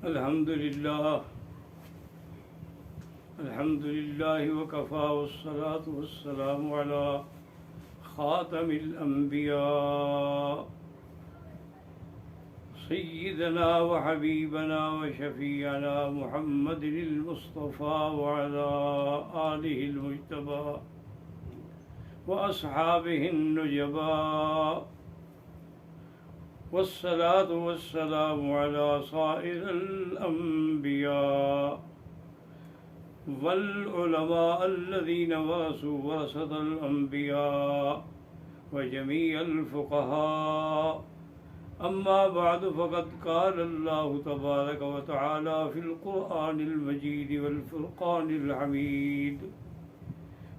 الحمد لله وكفى والصلاة والسلام على خاتم الأنبياء سيدنا وحبيبنا وشفيعنا محمد المصطفى وعلى آله المجتبى وأصحابه النجبى والصلاة والسلام على صائر الأنبياء والعلماء الذين ورثة الأنبياء وجميع الفقهاء. أما بعد فقد قال الله تبارك وتعالى في القرآن المجيد والفرقان الحميد: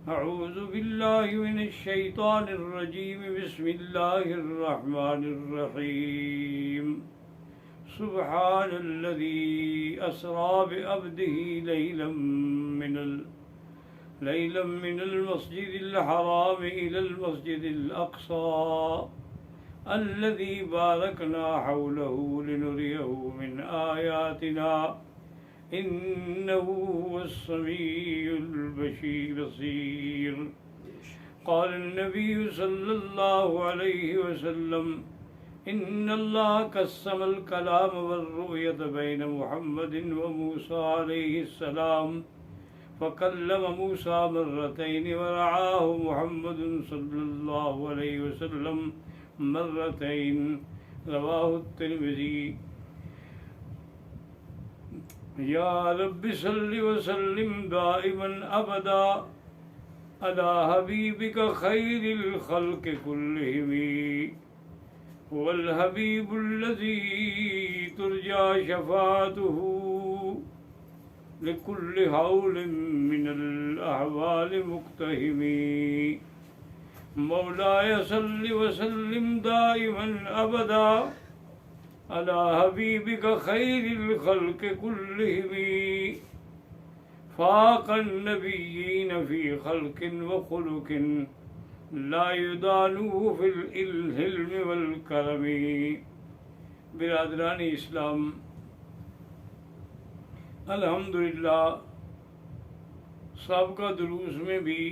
أعوذ بالله من الشيطان الرجيم. بسم الله الرحمن الرحيم. سبحان الذي أسرى بعبده ليلا من المسجد الحرام إلى المسجد الأقصى الذي باركنا حوله لنريه من آياتنا إنه هو السميع البصير. قال النبي صلى الله عليه وسلم: إن الله قسم الكلام والرؤية بين محمد وموسى عليه السلام، فكلم موسى مرتين ورعاه محمد صلى الله عليه وسلم مرتين. رواه الترمذي. یا رب صل وسلم دائما ابدا على حبیبک خیر الخلق كلهم، هو الحبیب الذی ترجى شفاعته لكل حول من الاحوال مقتحم. مولاي صل وسلم دائما ابدا على حبيبك خير الخلق كلهم، فاق النبيين في خلق وخلق لا يدانوه في الحلم والكرم. برادران اسلام، الحمدللہ سابقہ دروس میں بھی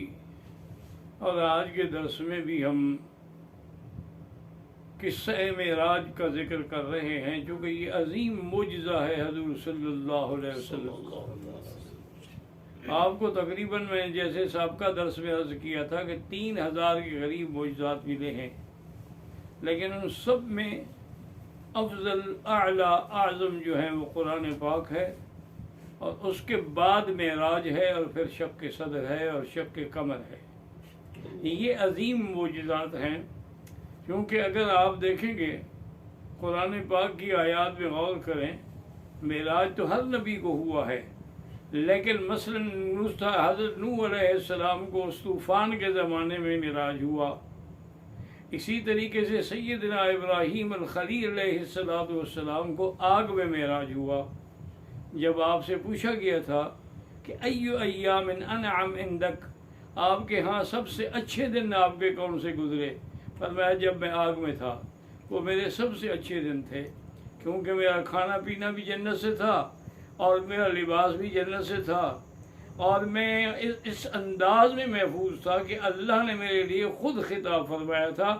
اور آج کے درس میں بھی ہم قصہ معراج کا ذکر کر رہے ہیں، چونکہ یہ عظیم معجزہ ہے حضور صلی اللہ علیہ وسلم. آپ کو تقریباً میں جیسے سابقہ درس میں عرض کیا تھا کہ 3000 کے قریب معجزات ملے ہیں، لیکن ان سب میں افضل اعلیٰ اعظم جو ہیں وہ قرآن پاک ہے، اور اس کے بعد معراج ہے، اور پھر شق صدر ہے اور شق قمر ہے. یہ عظیم معجزات ہیں، کیونکہ اگر آپ دیکھیں گے قرآن پاک کی آیات میں غور کریں، معراج تو ہر نبی کو ہوا ہے، لیکن مثلا حضرت نوح علیہ السلام کو اس طوفان کے زمانے میں معراج ہوا. اسی طریقے سے سیدنا ابراہیم الخلیل علیہ السلام کو آگ میں معراج ہوا. جب آپ سے پوچھا گیا تھا کہ ایو ایام انعم عندک، آپ کے ہاں سب سے اچھے دن آپ کے کون سے گزرے؟ فرمایا جب میں آگ میں تھا وہ میرے سب سے اچھے دن تھے، کیونکہ میرا کھانا پینا بھی جنت سے تھا اور میرا لباس بھی جنت سے تھا، اور میں اس انداز میں محفوظ تھا کہ اللہ نے میرے لیے خود خطاب فرمایا تھا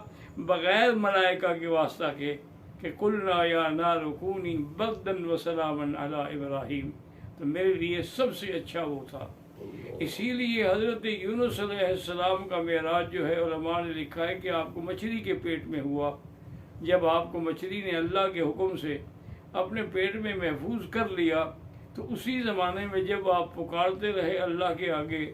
بغیر ملائکہ کے واسطہ کے کہ قلنا یا نار کونی بردا وسلاما علی ابراہیم. تو میرے لیے سب سے اچھا وہ تھا. اسی لیے حضرت یونس علیہ السلام کا معراج جو ہے علماء نے لکھا ہے کہ آپ کو مچھلی کے پیٹ میں ہوا. جب آپ کو مچھلی نے اللہ کے حکم سے اپنے پیٹ میں محفوظ کر لیا تو اسی زمانے میں جب آپ پکارتے رہے اللہ کے آگے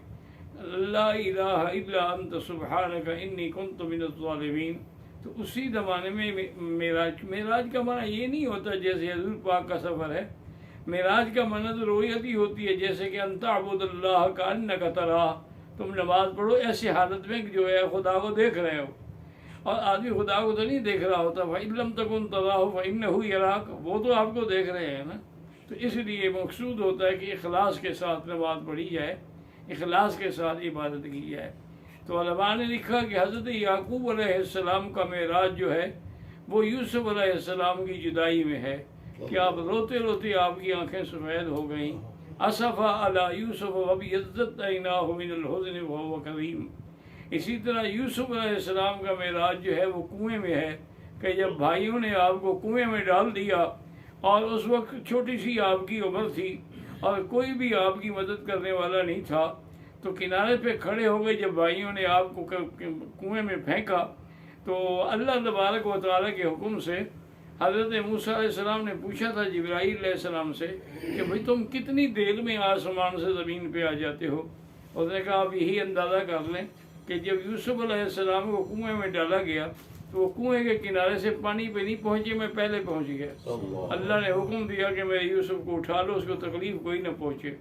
لا الہ الا انت سبحانک انی کنت من الظالمین، تو اسی زمانے میں معراج کا معنی یہ نہیں ہوتا جیسے حضور پاک کا سفر ہے. معراج کا معنی تو رؤیت ہی ہوتی ہے، جیسے کہ ان تعبد اللہ کأنک تراہ، تم نماز پڑھو ایسی حالت میں جو ہے خدا کو دیکھ رہے ہو. اور آدمی خدا کو تو نہیں دیکھ رہا ہوتا، فَإِن لَمْ تَكُنْ تَرَاهُ فَإِنَّهُ يَرَاكَ، وہ تو آپ کو دیکھ رہے ہیں نا. تو اس لیے مقصود ہوتا ہے کہ اخلاص کے ساتھ نماز پڑھی جائے، اخلاص کے ساتھ عبادت کی جائے. تو علماء نے لکھا کہ حضرت یعقوب علیہ السلام کا معراج جو ہے وہ یوسف علیہ السلام کی جدائی میں ہے، کہ آپ روتے روتے آپ کی آنکھیں سفید ہو گئیں. اسفا علی یوسف وابیضت عیناہ من الحزن وهو کریم. اسی طرح یوسف علیہ السلام کا معراج جو ہے وہ کنویں میں ہے کہ جب بھائیوں نے آپ کو کنویں میں ڈال دیا اور اس وقت چھوٹی سی آپ کی عمر تھی اور کوئی بھی آپ کی مدد کرنے والا نہیں تھا، تو کنارے پہ کھڑے ہو گئے. جب بھائیوں نے آپ کو کنویں میں پھینکا تو اللہ تبارک و تعالیٰ کے حکم سے حضرت موسیٰ علیہ السلام نے پوچھا تھا جبرائیل علیہ السلام سے کہ بھئی تم کتنی دیر میں آسمان سے زمین پہ آ جاتے ہو؟ اس نے کہا آپ یہی اندازہ کر لیں کہ جب یوسف علیہ السلام کو کنویں میں ڈالا گیا تو وہ کنویں کے کنارے سے پانی پہ نہیں پہنچے، میں پہلے پہنچ گیا. اللہ نے حکم دیا کہ میرے یوسف کو اٹھا لو، اس کو تکلیف کوئی نہ پہنچے.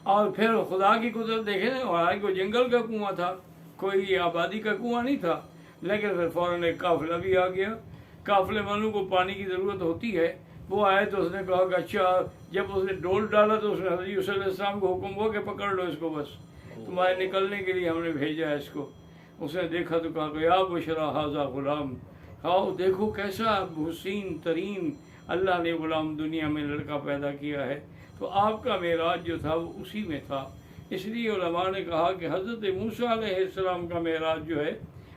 اور پھر خدا کی قدرت دیکھیں نا، وہاں کو جنگل کا کنواں تھا، کوئی آبادی کا کنواں نہیں تھا، لیکن پھر فوراً ایک قافلہ بھی آ گیا. قافلے والوں کو پانی کی ضرورت ہوتی ہے، وہ آئے تو اس نے کہا کہ اچھا، جب اس نے ڈول ڈالا تو اس نے حضرت یوسف علیہ السلام کو حکم ہوا کہ پکڑ لو اس کو، بس تمہارے نکلنے کے لیے ہم نے بھیجا ہے اس کو. اس نے دیکھا تو کہا کہ یا بشرا ھذا غلام، آؤ دیکھو کیسا حسین ترین اللہ نے غلام دنیا میں لڑکا پیدا کیا ہے. تو آپ کا معراج جو تھا وہ اسی میں تھا. اس لیے علماء نے کہا کہ حضرت موسیٰ علیہ السلام کا معراج جو ہے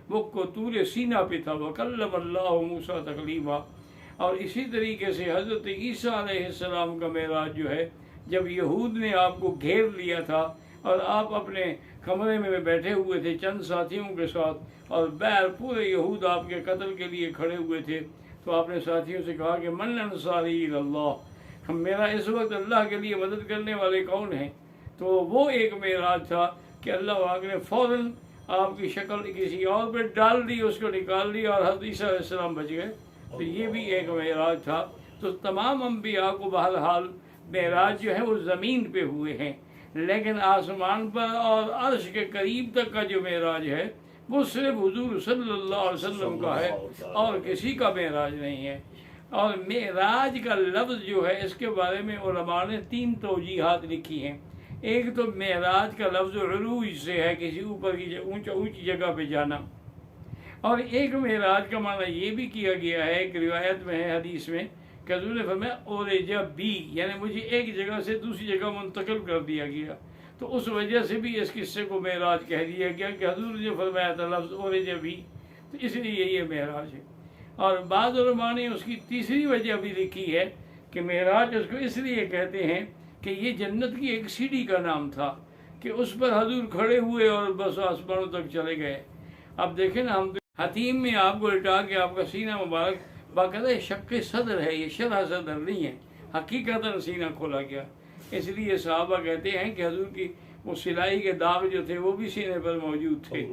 وہ طور سینا پہ تھا، وَكَلَّمَ اللَّهُ مُوسَىٰ تَكْلِيمًا. اور اسی طریقے سے حضرت عیسیٰ علیہ السلام کا معراج جو ہے جب یہود نے آپ کو گھیر لیا تھا اور آپ اپنے کمرے میں بیٹھے ہوئے تھے چند ساتھیوں کے ساتھ اور باہر پورے یہود آپ کے قتل کے لیے کھڑے ہوئے تھے، تو آپ نے ساتھیوں سے کہا کہ من انصاری الی اللہ، میرا اس وقت اللہ کے لیے مدد کرنے والے کون ہیں؟ تو وہ ایک معراج تھا کہ اللہ پاک نے فوراً آپ کی شکل کسی اور پہ ڈال دی، اس کو نکال دی اور حضرت عیسیٰ علیہ السلام بچ گئے. تو یہ بھی ایک معراج تھا. تو تمام انبیاء کو بہرحال معراج جو ہے وہ زمین پہ ہوئے ہیں، لیکن آسمان پر اور عرش کے قریب تک کا جو معراج ہے وہ صرف حضور صلی اللہ علیہ وسلم کا ہے اور کسی کا معراج نہیں ہے. اور معراج کا لفظ جو ہے اس کے بارے میں علماء نے 3 توجیحات لکھی ہیں. ایک تو معراج کا لفظ عروج سے ہے، کسی اوپر کی اونچی جگہ پہ جانا، اور ایک معراج کا معنی یہ بھی کیا گیا ہے، ایک روایت میں ہے حدیث میں کہ حضور نے فرمایا اورج بی، یعنی مجھے ایک جگہ سے دوسری جگہ منتقل کر دیا گیا. تو اس وجہ سے بھی اس قصے کو معراج کہہ دیا گیا کہ حضور نے فرمایا تھا لفظ اورج بی، تو اس لیے یہ معراج ہے. اور بعض علماء نے اس کی تیسری وجہ بھی لکھی ہے کہ معراج اس کو اس لیے کہتے ہیں کہ یہ جنت کی ایک سیڑھی کا نام تھا کہ اس پر حضور کھڑے ہوئے اور بس آسمانوں تک چلے گئے. اب دیکھیں نا، ہم حتیم میں آپ کو لٹا کے آپ کا سینہ مبارک باقاعدہ شق صدر ہے، یہ شرح صدر نہیں ہے، حقیقتاً سینہ کھولا گیا. اس لیے صحابہ کہتے ہیں کہ حضور کی وہ سلائی کے داغ جو تھے وہ بھی سینے پر موجود تھے،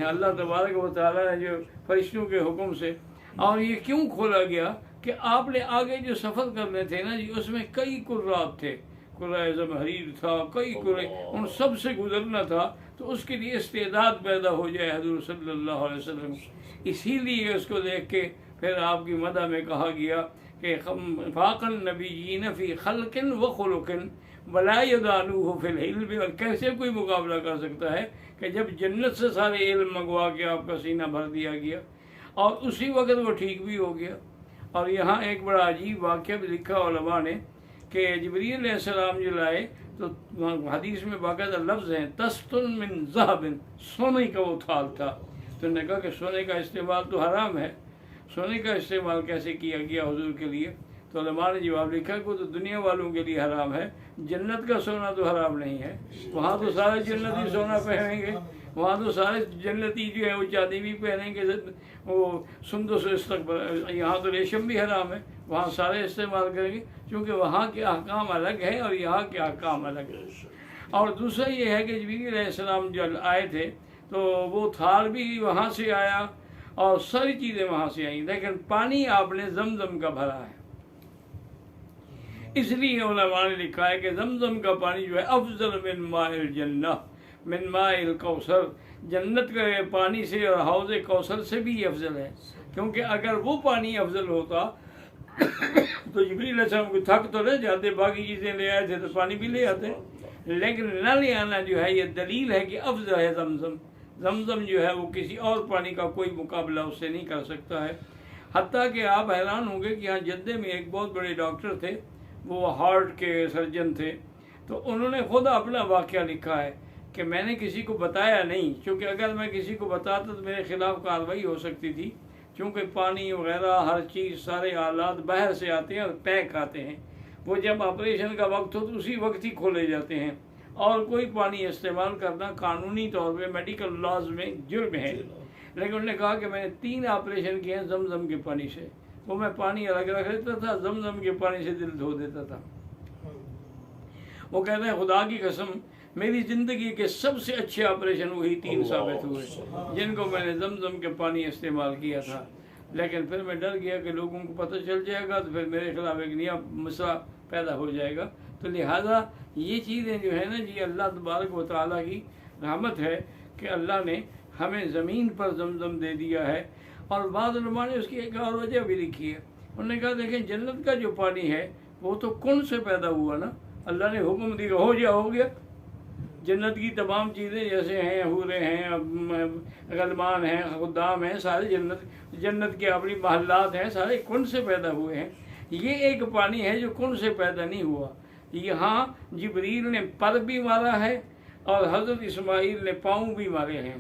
اللہ تبارک و تعالیٰ نے جو فرشتوں کے حکم سے. اور یہ کیوں کھولا گیا کہ آپ نے آگے جو سفر کرنے تھے نا جی، اس میں کئی قرات تھے، قرۂ زمحریر تھا، کئی قرے، ان سب سے گزرنا تھا، تو اس کے لیے استعداد پیدا ہو جائے حضور صلی اللہ علیہ وسلم. اسی لیے اس کو دیکھ کے پھر آپ کی مدح میں کہا گیا کہ فاق النبیین فی خلق و خلق ولا یدانوہ فی العلم. اور کیسے کوئی مقابلہ کر سکتا ہے کہ جب جنت سے سارے علم منگوا کے آپ کا سینہ بھر دیا گیا اور اسی وقت وہ ٹھیک بھی ہو گیا. اور یہاں ایک بڑا عجیب واقعہ بھی لکھا علماء نے کہ جبریل علیہ السلام جو لائے تو حدیث میں باقاعدہ لفظ ہیں تستن من ذہب، سونے کا وہ تھال تھا. تو نے کہا کہ سونے کا استعمال تو حرام ہے، سونے کا استعمال کیسے کیا گیا حضور کے لیے؟ تو علماء نے جواب لکھا کہ وہ تو دنیا والوں کے لیے حرام ہے، جنت کا سونا تو حرام نہیں ہے. وہاں تو سارے جنتی سونا پہنیں گے، وہاں تو سارے جنتی جو ہے وہ چاندی بھی پہنیں گے، وہ سندس استقبال. یہاں تو ریشم بھی حرام ہے، وہاں سارے استعمال کریں گے کیونکہ وہاں کے احکام الگ ہیں اور یہاں کے احکام الگ ہیں. اور دوسرا یہ ہے کہ جبریل علیہ السلام جب آئے تھے تو وہ تھال بھی وہاں سے آیا اور ساری چیزیں وہاں سے آئیں، لیکن پانی آپ نے زمزم کا بھرا ہے. اس لیے علماء نے لکھا ہے کہ زمزم کا پانی جو ہے افضل من ماء الجنہ من ماء الکوثر، جنت کے پانی سے اور حوض کوثر سے بھی افضل ہے. کیونکہ اگر وہ پانی افضل ہوتا تو جبریل علیہ السلام کو تھک تو نہ جاتے، باقی چیزیں لے آئے تھے تو پانی بھی لے آتے، لیکن نہ لے آنا جو ہے یہ دلیل ہے کہ افضل ہے زمزم. زمزم جو ہے وہ کسی اور پانی کا کوئی مقابلہ اس سے نہیں کر سکتا ہے. حتیٰ کہ آپ حیران ہوں گے کہ یہاں جدے میں ایک بہت بڑے ڈاکٹر تھے، وہ ہارٹ کے سرجن تھے، تو انہوں نے خود اپنا واقعہ لکھا ہے کہ میں نے کسی کو بتایا نہیں، چونکہ اگر میں کسی کو بتاتا تو میرے خلاف کارروائی ہو سکتی تھی، چونکہ پانی وغیرہ ہر چیز سارے آلات باہر سے آتے ہیں اور پیک آتے ہیں، وہ جب آپریشن کا وقت ہو تو اسی وقت ہی کھولے جاتے ہیں، اور کوئی پانی استعمال کرنا قانونی طور پہ میڈیکل لاز میں جرم ہے۔ لیکن انہوں نے کہا کہ میں نے 3 آپریشن کیے ہیں زمزم کے پانی سے، وہ میں پانی الگ رکھ لیتا تھا، زمزم کے پانی سے دل دھو دیتا تھا۔ وہ کہتے ہیں خدا کی قسم میری زندگی کے سب سے اچھے آپریشن وہی 3 ثابت ہوئے جن کو میں نے زمزم کے پانی استعمال کیا تھا۔ لیکن پھر میں ڈر گیا کہ لوگوں کو پتہ چل جائے گا تو پھر میرے خلاف ایک نیا مسئلہ پیدا ہو جائے گا، تو لہٰذا یہ چیزیں جو ہے نا جی اللہ تبارک و تعالیٰ کی رحمت ہے کہ اللہ نے ہمیں زمین پر زمزم دے دیا ہے۔ اور بعض علماء نے اس کی ایک اور وجہ بھی لکھی ہے، انہوں نے کہا دیکھیں جنت کا جو پانی ہے وہ تو کن سے پیدا ہوا نا، اللہ نے حکم دیا ہو جا ہو گیا۔ جنت کی تمام چیزیں جیسے ہیں، حوریں ہیں، غلمان ہیں، خدام ہیں، سارے جنت کے اپنی محلات ہیں، سارے کن سے پیدا ہوئے ہیں۔ یہ ایک پانی ہے جو کن سے پیدا نہیں ہوا۔ یہاں جبریل نے پر بھی مارا ہے اور حضرت اسماعیل نے پاؤں بھی مارے ہیں،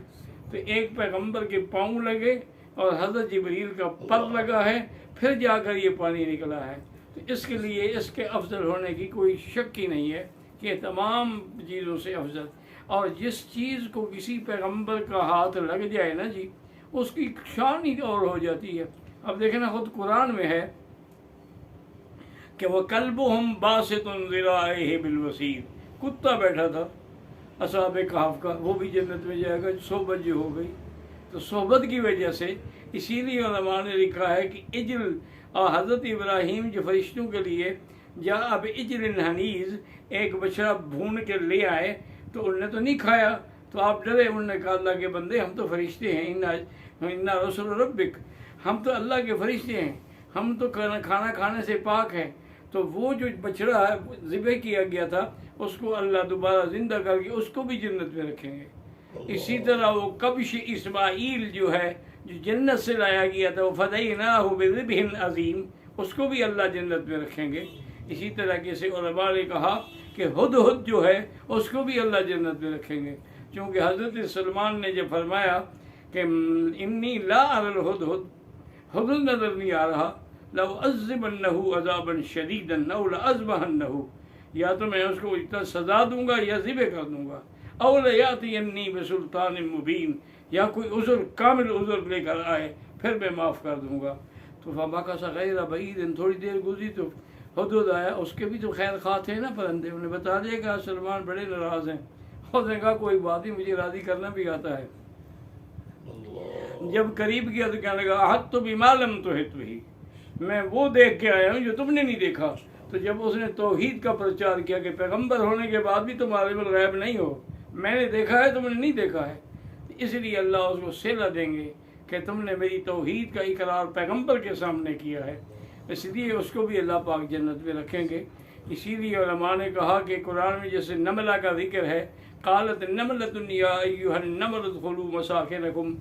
تو ایک پیغمبر کے پاؤں لگے اور حضرت جبریل کا پر لگا ہے، پھر جا کر یہ پانی نکلا ہے۔ تو اس کے لیے اس کے افضل ہونے کی کوئی شک ہی نہیں ہے کہ تمام چیزوں سے افضل۔ اور جس چیز کو کسی پیغمبر کا ہاتھ لگ جائے نا جی اس کی شان ہی اور ہو جاتی ہے۔ اب دیکھیں نا خود قرآن میں ہے کہ وہ کلبہم باسط ذراعیہ بالوصید، کتا بیٹھا تھا اصحاب کہف کا، وہ بھی جنت میں جائے گا، صحبت جو ہو گئی۔ تو صحبت کی وجہ سے اسی لیے علماء نے لکھا ہے کہ اجل، اور حضرت ابراہیم جو فرشتوں کے لیے جا اب اجل حنیز، ایک بچڑا بھون کے لے آئے تو انہوں نے تو نہیں کھایا، تو آپ ڈرے، انہوں نے کہا اللہ کے بندے ہم تو فرشتے ہیں، انا رسول ربک، ہم تو اللہ کے فرشتے ہیں، ہم تو کھانا کھانے سے پاک ہیں۔ تو وہ جو بچڑا ذبح کیا گیا تھا اس کو اللہ دوبارہ زندہ کر کے اس کو بھی جنت میں رکھیں گے۔ اسی طرح وہ کبش اسماعیل جو ہے جو جنت سے لایا گیا تھا، وہ فدیناہ بذبح عظیم، اس کو بھی اللہ جنت میں رکھیں گے۔ اسی طرح سے علماء نے کہا کہ ہدہد جو ہے اس کو بھی اللہ جنت میں رکھیں گے، چونکہ حضرت سلمان نے جب فرمایا کہ انی لا اری الہدہد، ہدہد نظر نہیں آ رہا، لَأُعَذِّبَنَّهُ عَذَابًا شَدِيدًا أَوْ لَأَذْبَحَنَّهُ، یا تو میں اس کو اتنا سزا دوں گا یا ذبح کر دوں گا، أَوْ لَيَأْتِيَنِّي بِسُلْطَانٍ مُبِينٍ، یا کوئی عذر کامل عذر لے کر آئے پھر میں معاف کر دوں گا۔ تو فَمَكَثَ غَيْرَ بَعِيدٍ، تھوڑی دیر گزری تو ہدہد آیا، اس کے بھی تو خیر خواہ تھے نا پرندے، انہیں بتا دیا کہ سلمان بڑے ناراض ہیں، اس نے کہا کوئی بات نہیں، مجھے راضی کرنا بھی آتا ہے۔ جب قریب کیا تو کہنے لگا احطت بما لم تحط بہ، میں وہ دیکھ کے آیا ہوں جو تم نے نہیں دیکھا۔ تو جب اس نے توحید کا پرچار کیا کہ پیغمبر ہونے کے بعد بھی تم عالم الغیب نہیں ہو، میں نے دیکھا ہے تم نے نہیں دیکھا ہے، اس لیے اللہ اس کو صلہ دیں گے کہ تم نے میری توحید کا اقرار پیغمبر کے سامنے کیا ہے، اس لیے اس کو بھی اللہ پاک جنت میں رکھیں گے۔ اسی لیے علماء نے کہا کہ قرآن میں جیسے نملہ کا ذکر ہے، قالت نملۃ یا ایھا النمل ادخلوا مساکنکم،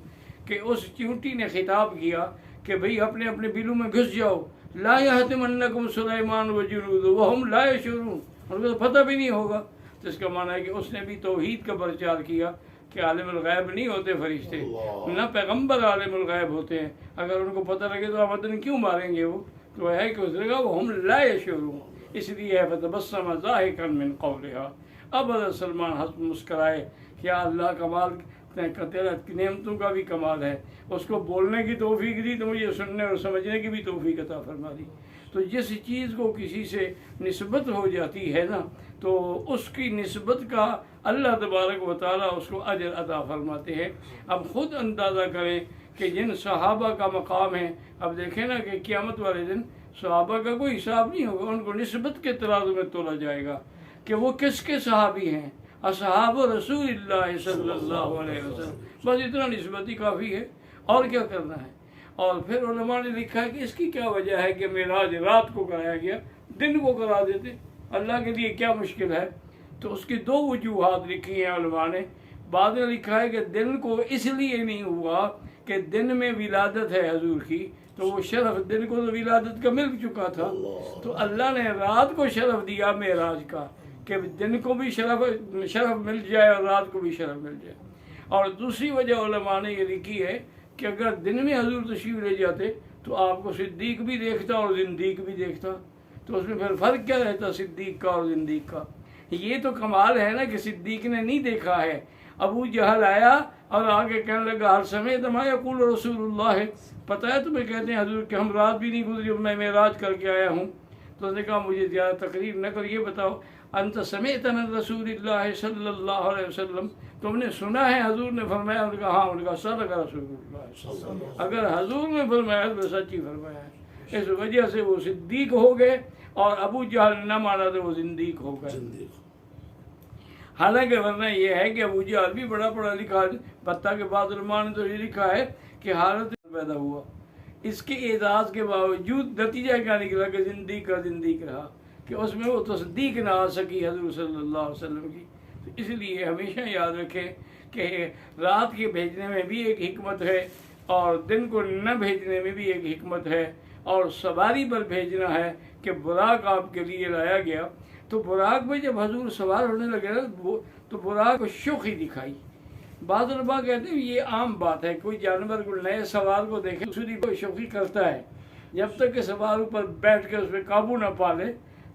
کہ اس چیونٹی نے خطاب کیا کہ بھئی اپنے اپنے بلوں میں گھس جاؤ، لا یحطمنکم سلیمان وجنودہ وہم لا یشعرون، ان کو تو پتہ بھی نہیں ہوگا۔ تو اس کا معنی ہے کہ اس نے بھی توحید کا پرچار کیا کہ عالم الغیب نہیں ہوتے فرشتے، نہ پیغمبر عالم الغیب ہوتے ہیں، اگر ان کو پتہ لگے تو آمدن کیوں ماریں گے وہ، تو ہے کہ اس نے کہا وہم لا یشعرون، اس لیے ہے فتبسم ضاحکا من قولها۔ اب حضرت سلمان ہنس مسکرائے، کیا اللہ کمال تیرا نعمتوں کا بھی کمال ہے، اس کو بولنے کی توفیق دی تو مجھے سننے اور سمجھنے کی بھی توفیق عطا فرما دی۔ تو جس چیز کو کسی سے نسبت ہو جاتی ہے نا تو اس کی نسبت کا اللہ تبارک و تعالیٰ اس کو اجر عطا فرماتے ہیں۔ اب خود اندازہ کریں کہ جن صحابہ کا مقام ہے، اب دیکھیں نا کہ قیامت والے دن صحابہ کا کوئی حساب نہیں ہوگا، ان کو نسبت کے ترازو میں تولا جائے گا کہ وہ کس کے صحابی ہیں، اصحاب رسول اللہ صلی اللہ علیہ وسلم، بس اتنا نسبت ہی کافی ہے، اور کیا کرنا ہے۔ اور پھر علماء نے لکھا ہے کہ اس کی کیا وجہ ہے کہ معراج رات کو کرایا گیا، دن کو کرا دیتے، اللہ کے لیے کیا مشکل ہے۔ تو اس کی 2 وجوہات لکھی ہیں علماء نے۔ بعد میں لکھا ہے کہ دن کو اس لیے نہیں ہوا کہ دن میں ولادت ہے حضور کی، تو وہ شرف دن کو تو ولادت کا مل چکا تھا، تو اللہ نے رات کو شرف دیا معراج کا کہ دن کو بھی شرف مل جائے اور رات کو بھی شرف مل جائے۔ اور دوسری وجہ علماء نے یہ لکھی ہے کہ اگر دن میں حضور تشریف لے جاتے تو آپ کو صدیق بھی دیکھتا اور زندیق بھی دیکھتا، تو اس میں پھر فرق کیا رہتا صدیق کا اور زندیق کا؟ یہ تو کمال ہے نا کہ صدیق نے نہیں دیکھا ہے۔ ابو جہل آیا اور آگے کہنے لگا ہر سمیت ما یقول رسول اللہ، پتہ ہے تمہیں کہتے ہیں حضور کہ ہم رات بھی نہیں گزری میں معراج کر کے آیا ہوں۔ تو اس نے کہا مجھے زیادہ تقریر نہ کر، یہ بتاؤ انت سمعت من رسول اللہ صلی اللہ علیہ وسلم، تم نے سنا ہے حضور نے فرمایا؟ انہوں نے کہا ہاں۔ انہوں نے کہا صدق رسول اللہ، اگر حضور نے فرمایا تو سچ ہی فرمایا ہے۔ اس وجہ سے وہ صدیق ہو گئے اور ابو جہل نہ مانا تو وہ زندیق ہو گئے۔ حالانکہ ورنہ یہ ہے کہ ابو جہل بھی بڑا پڑھا لکھا ہے، حتیٰ کہ بعض علماء نے تو یہ لکھا ہے کہ حالت پیدا ہوا، اس کے اعزاز کے باوجود نتیجہ کیا نکلا کہ زندیق کا زندیق رہا، کہ اس میں وہ تصدیق نہ آ سکی حضور صلی اللہ علیہ وسلم کی۔ تو اس لیے ہمیشہ یاد رکھیں کہ رات کے بھیجنے میں بھی ایک حکمت ہے اور دن کو نہ بھیجنے میں بھی ایک حکمت ہے، اور سواری پر بھیجنا ہے کہ براق آپ کے لیے لایا گیا، تو براق میں جب حضور سوار ہونے لگے تو براق کو شوخی دکھائی۔ بعض علماء کہتے ہیں یہ عام بات ہے، کوئی جانور کو نئے سوار کو دیکھے دوسری کو شوخی کرتا ہے، جب تک کہ سوار اوپر بیٹھ کے اس پہ قابو نہ پا لے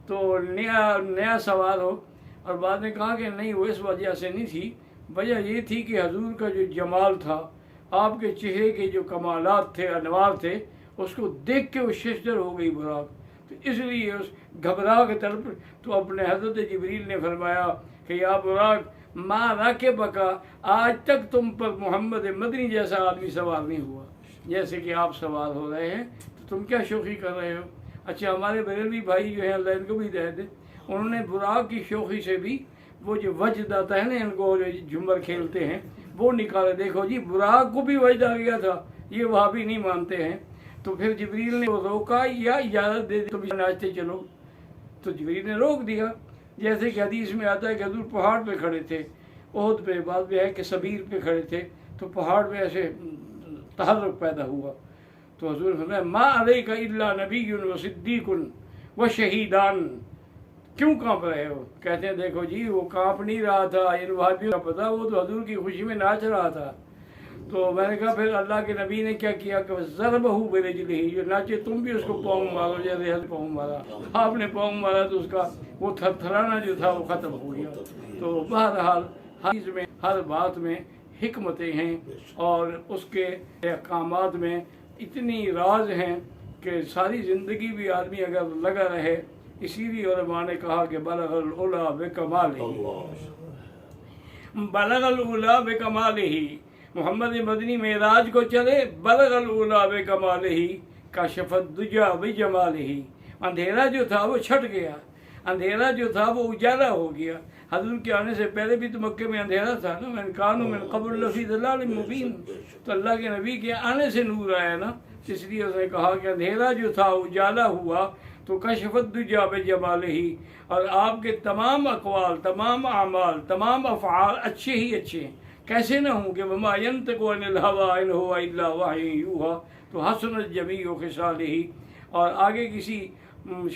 تو نیا سوار ہو۔ اور بعد نے کہا کہ نہیں، وہ اس وجہ سے نہیں تھی، وجہ یہ تھی کہ حضور کا جو جمال تھا، آپ کے چہرے کے جو کمالات تھے، انوار تھے، اس کو دیکھ کے وہ ششدر ہو گئی براق، تو اس لیے اس گھبرا کے طرف تو اپنے حضرت جبریل نے فرمایا کہ یا براق ما راکبکا، آج تک تم پر محمد مدنی جیسا آدمی سوار نہیں ہوا جیسے کہ آپ سوار ہو رہے ہیں، تو تم کیا شوخی کر رہے ہو؟ اچھا ہمارے بریلوی بھائی جو ہیں اللہ ان کو بھی ہدایت دے، انہوں نے براق کی شوخی سے بھی وہ جو وجد آتا ہے نا، ان کو جو جھمر کھیلتے ہیں وہ نکالے، دیکھو جی براق کو بھی وجد آ گیا تھا، یہ وہاں بھی نہیں مانتے ہیں۔ تو پھر جبریل نے روکا یا اجازت دے دی تم ناچتے چلو، تو جبریل نے روک دیا، جیسے کہ حدیث میں آتا ہے کہ حضور پہاڑ پہ کھڑے تھے، احد پہ، بعد میں ہے کہ سبیر پہ کھڑے تھے، تو پہاڑ پہ ایسے تحرک پیدا ہوا، تو حضور نے فرمایا ما علیک الا نبی و صدیق و شہیدان، کیوں کانپ رہے ہو؟ کہتے ہیں دیکھو جی وہ کانپ نہیں رہا تھا، ان وہابیوں کا پتہ، وہ تو حضور کی خوشی میں ناچ رہا تھا۔ تو میں نے کہا پھر اللہ کے نبی نے کیا کیا کہ ضربہ برجلہ، جو ناچے تم بھی اس کو پاؤں مارو جیسے پاؤں مارا، آپ نے پاؤں مارا تو اس کا وہ تھر تھرانا جو تھا وہ ختم ہو گیا۔ تو بہرحال ہر چیز میں، ہر بات میں حکمتیں ہیں اور اس کے احکامات میں اتنی راز ہیں کہ ساری زندگی بھی آدمی اگر لگا رہے، اسی لیے علماء نے کہا کہ بلغ العلا بکمالہ، بلغ العلا بکمالہ، محمد مدنی معراج کو چلے، بلغ العلا بکمالہ کشف الدجی بجمالہ، اندھیرا جو تھا وہ چھٹ گیا، اندھیرا جو تھا وہ اجالا ہو گیا۔ حضور کے آنے سے پہلے بھی تو مکے میں اندھیرا تھا نا، من کانوا من قبل لفی ضلال مبین، تو اللہ کے نبی کے آنے سے نور آیا نا، اس لیے اس نے کہا کہ اندھیرا جو تھا اجالا ہوا، تو کشف الدجی بجمالہ، اور آپ کے تمام اقوال، تمام اعمال، تمام افعال اچھے ہی اچھے ہیں، کیسے نہ ہوں کہ وما ینطق عن الہوی ان هو الا وحی یوحی، تو حسنت جمیع خصالہ۔ اور آگے کسی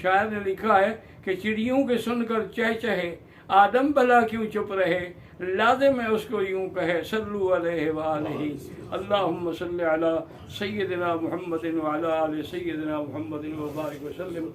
شاعر نے لکھا ہے کہ چڑیوں کے سن کر چہچہے، آدم بھلا کیوں چپ رہے، لازم ہے اس کو یوں کہے صلو علیہ وآلہ، اللہم صلی علی سیدنا محمد وعلی آل سیدنا محمد وبارک وسلم۔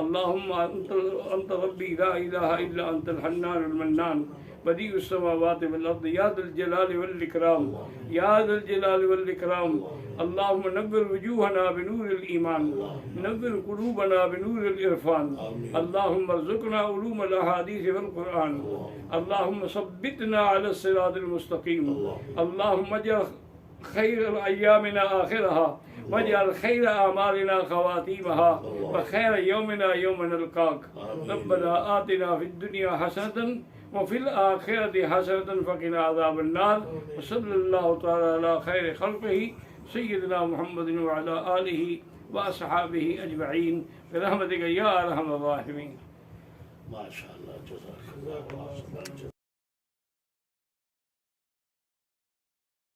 اللہم انت ربی لا الہ الا انت الحنان المنان، بدیع السماوات والارض، یا ذا الجلال والاکرام، یا ذا الجلال والاکرام۔ اللہم نور وجوہنا بنور الایمان، نور قلوبنا بنور العرفان، اللہم ارزقنا علوم الاحادیث والقرآن، اللہم ثبتنا علی الصراط المستقیم، اللہم اجعل خیر ایامنا آخرها، واجعل خیر اعمالنا خواتیمها، وخیر یومنا یوم نلقاک۔ ربنا آتنا فی الدنیا حسنة وفی الآخرة حسنة وقنا عذاب النار، وصلی اللہ تعالی علی خیر خلقہ سیدنا محمد وعلی آلہ واصحابہ اجمعین برحمتک یا ارحم الراحمین۔ ماشاء اللہ، جزاک اللہ۔